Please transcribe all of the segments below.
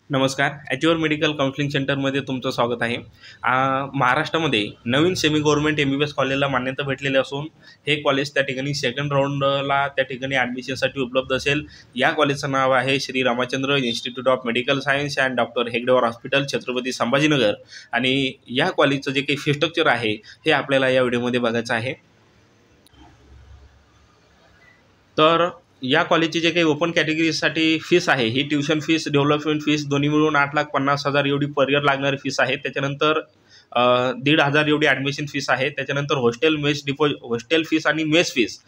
नमस्कार. ॲच्युअर medical counselling सेंटरमध्ये तुमचं स्वागत आहे. महाराष्ट्रामध्ये नवीन सेमी गव्हर्नमेंट MBBS कॉलेजला मान्यता भेटलेली असून हे कॉलेज त्या ठिकाणी सेकंड राऊंडला त्या ठिकाणी ॲडमिशनसाठी उपलब्ध असेल. या कॉलेजचं नाव आहे Shri Ramchandra institute of medical science and doctor हेगडेवार हॉस्पिटल, छत्रपती संभाजीनगर. आणि या कॉलेजचं जे काही फी स्ट्रक्चर आहे हे आपल्याला या व्हिडिओमध्ये बघायचं आहे. तर या कॉलेजची जे काही ओपन कॅटेगरीसाठी फीस आहे ही ट्युशन फीस, डेव्हलपमेंट फीस दोन्ही मिळून 8,50,000 एवढी पर इयर लागणारी फीस आहे. त्याच्यानंतर 1,500 एवढी ॲडमिशन फीस आहे. त्याच्यानंतर हॉस्टेल फीस आणि मेस फीस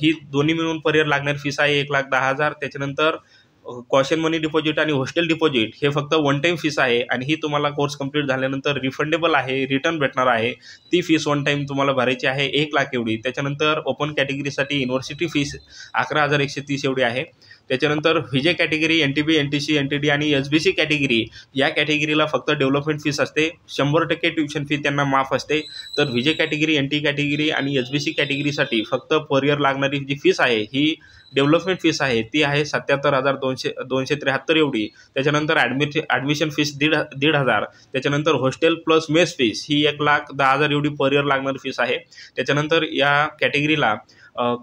ही दोन्ही मिळून पर इयर लागणारी फीस आहे 1,10,000. त्याच्यानंतर कॉशन मनी डिपॉझिट आणि हॉस्टेल डिपॉझिट हे फक्त वन टाईम फीस आहे आणि ही तुम्हाला कोर्स कंप्लीट झाल्यानंतर रिफंडेबल आहे, रिटर्न भेटणार आहे. ती फीस वन टाईम तुम्हाला भरायची आहे 1,00,000 एवढी. त्याच्यानंतर ओपन कॅटेगरीसाठी युनिव्हर्सिटी फीस 11,130 एवढी आहे. त्याच्यानंतर VJ category, NTB, NTC, NTD आणि SBC कॅटेगरी या कॅटेगरीला फक्त डेव्हलपमेंट फीस असते. 100% ट्युशन फी त्यांना माफ असते. तर व्हीजे कॅटेगरी, NT कॅटेगरी आणि SBC कॅटेगरीसाठी फक्त पर इयर लागणारी जी फीस आहे ही डेव्हलपमेंट फीस आहे ती आहे 77,273 एवढी. त्याच्यानंतर ॲडमिशन फीस 1,500. त्याच्यानंतर हॉस्टेल प्लस मेस फीस ही 1,10,000 एवढी पर इयर लागणारी फीस आहे. त्याच्यानंतर या कॅटेगरीला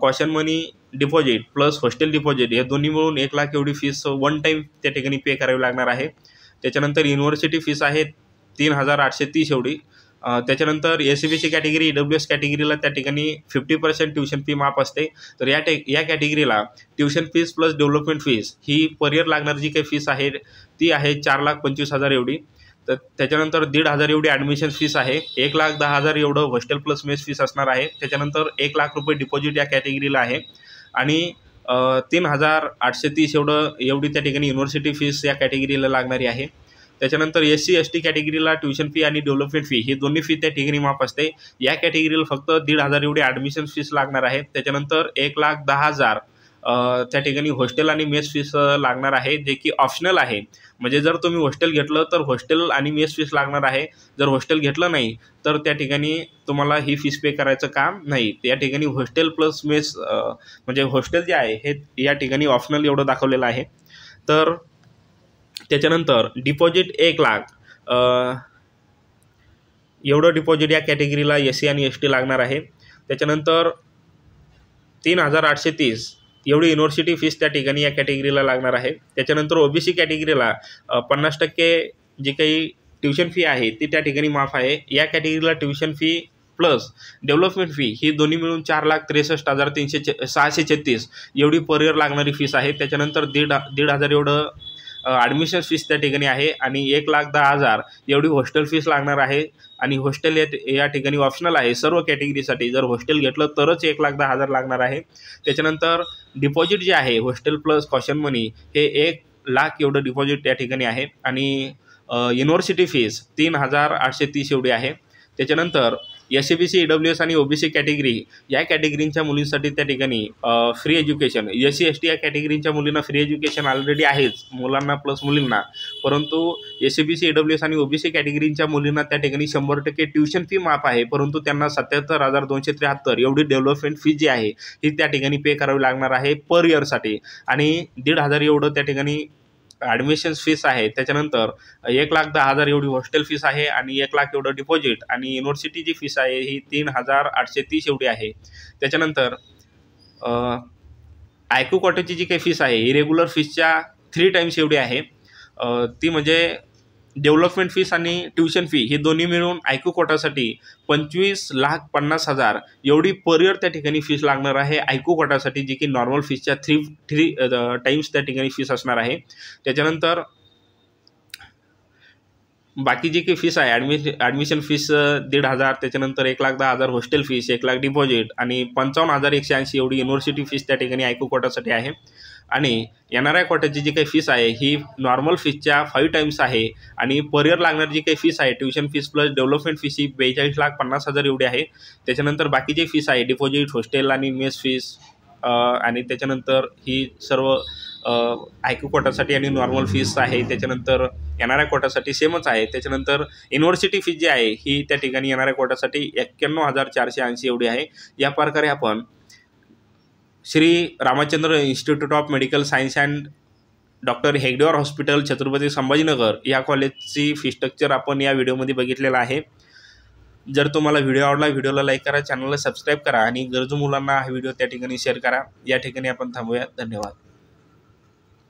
कॉशन मनी डिपॉझिट प्लस हॉस्टेल डिपॉझिट हे दोन्ही मिळून 1,00,000 एवढी फीस वन टाईम त्या ठिकाणी पे करावी लागणार आहे. त्याच्यानंतर युनिव्हर्सिटी फीस आहे 3,830 एवढी. त्याच्यानंतर SCBC कॅटेगरी, EWS कॅटेगरीला त्या ठिकाणी 50% ट्युशन फी माफ असते. तर या कॅटेगरीला tuition fees plus development fees ही पर इयर लागणारी जी काही फीस आहे ती आहे 4,25,000 एवढी. तर त्याच्यानंतर 1,500 एवढी ॲडमिशन फीस आहे. 1,10,000 एवढं हॉस्टेल प्लस मेस फीस असणार आहे. त्याच्यानंतर 1,00,000 रुपये डिपॉझिट या कॅटेगरीला आहे आणि 3,830 एवढी त्या ठिकाणी युनिव्हर्सिटी फीस या कॅटेगरीला लागणारी आहे. त्याच्यानंतर SC ST कॅटेगरीला ट्युशन फी आणि डेव्हलपमेंट फी ही दोन्ही फी त्या ठिकाणी माफ असते. या कॅटेगरीला फक्त 1,500 एवढी ॲडमिशन फीस लागणार आहे. त्याच्यानंतर 1,10,000 त्या ठिकाणी हॉस्टेल आणि मेस फीस लागणार आहे, जे की ऑप्शनल आहे. म्हणजे जर तुम्ही हॉस्टेल घेतलं तर हॉस्टेल आणि मेस फीस लागणार आहे. जर हॉस्टेल घेतलं नाही तर त्या ठिकाणी तुम्हाला ही फीस पे करायचं काम नाही. त्या ठिकाणी हॉस्टेल प्लस मेस म्हणजे हॉस्टेल जे आहे हे या ठिकाणी ऑप्शनल एवढं दाखवलेलं आहे. तर त्याच्यानंतर डिपॉझिट 1,00,000 एवढं डिपॉझिट या कॅटेगरीला SC आणि ST लागणार आहे. त्याच्यानंतर 3,830 एवढी युनिव्हर्सिटी फीस त्या ठिकाणी या कॅटेगरीला लागणार आहे. त्याच्यानंतर OBC कॅटेगरीला 50% जी काही ट्युशन फी आहे ती त्या ठिकाणी माफ आहे. या कॅटेगरीला tuition fee plus development fee ही दोन्ही मिळून 4,63,636 एवढी पर इयर लागणारी फीस आहे. त्याच्यानंतर 1,500 एवढं ॲडमिशन फीस त्या ठिकाणी आहे आणि 1,10,000 एवढी हॉस्टेल फीस लागणार आहे. आणि हॉस्टेल या ठिकाणी ऑप्शनल आहे सर्व कॅटेगरीसाठी. जर हॉस्टेल घेतलं तरच 1,10,000 लागणार आहे. त्याच्यानंतर डिपॉझिट जे आहे हॉस्टेल प्लस कॉशन मनी हे 1,00,000 एवढं डिपॉझिट त्या ठिकाणी आहे आणि युनिव्हर्सिटी फीस 3,830 एवढी आहे. त्याच्यानंतर SCBC, EWS आणि OBC कॅटेगरी या कॅटेगरींच्या मुलींसाठी त्या ठिकाणी फ्री एज्युकेशन. SC ST या कॅटेगरींच्या मुलींना फ्री एज्युकेशन ऑलरेडी आहेच, मुलांना प्लस मुलींना. परंतु SCBC, EWS आणि OBC कॅटेगरींच्या मुलींना त्या ठिकाणी 100% ट्युशन फी माफ आहे. परंतु त्यांना 77,273 एवढी डेव्हलपमेंट फी जी आहे ही त्या ठिकाणी पे करावी लागणार आहे पर इयरसाठी. आणि 1,500 एवढं त्या ठिकाणी ॲडमिशन फीस आहे. त्याच्यानंतर 1,10,000 एवढी हॉस्टेल फीस आहे आणि 1,00,000 एवढं डिपॉझिट आणि युनिव्हर्सिटीची फीस आहे ही 3,830 एवढी आहे. त्याच्यानंतर आयक्यू क्वाटाची जी काही फीस आहे ही रेग्युलर फीसच्या 3 टाईम्स एवढी आहे. ती म्हणजे डेव्हलपमेंट फीस आणि ट्युशन फी ही दोन्ही मिळून आयक्यू कोटासाठी 25,50,000 एवढी पर इयर त्या ठिकाणी फीस लागणार आहे आयक्यू कोटासाठी, जी की नॉर्मल फीसच्या 3 टाईम्स त्या ठिकाणी फीस असणार आहे. त्याच्यानंतर बाकी जी काही फीस आहे ॲडमिशन फीस 1,500, त्याच्यानंतर 1,10,000 हॉस्टेल फीस, 1,00,000 डिपॉझिट आणि 55,180 एवढी युनिव्हर्सिटी फीस त्या ठिकाणी आयक्यू कोटासाठी आहे. आणि NRI कोटाची जी काही फीस आहे ही नॉर्मल फीसच्या 5 टाईम्स आहे आणि पर इयर लागणारी जी काही फीस आहे tuition fees plus development fees ही 42,50,000 एवढी आहे. त्याच्यानंतर बाकी जी फीस आहे डिपॉझिट, हॉस्टेल आणि मेस फीस आणि त्याच्यानंतर ही सर्व आयक्यू कोटासाठी आणि नॉर्मल फीस आहे. त्याच्यानंतर NRI कोटासाठी सेमच आहे. त्याच्यानंतर युनिव्हर्सिटी फीस जी आहे ही त्या ठिकाणी NRI कोटासाठी 91,480 एवढी आहे. या प्रकारे आपण Shri Ramchandra institute of medical science and doctor हेगडेवार हॉस्पिटल छत्रपती संभाजीनगर या कॉलेजची फी स्ट्रक्चर आपण या व्हिडिओमध्ये बघितलेलं आहे. जर तुम्हाला व्हिडिओ आवडला, व्हिडिओला लाईक करा, चॅनलला सबस्क्राईब करा आणि गरजू मुलांना हा व्हिडिओ त्या ठिकाणी शेअर करा. या ठिकाणी आपण थांबूया. धन्यवाद.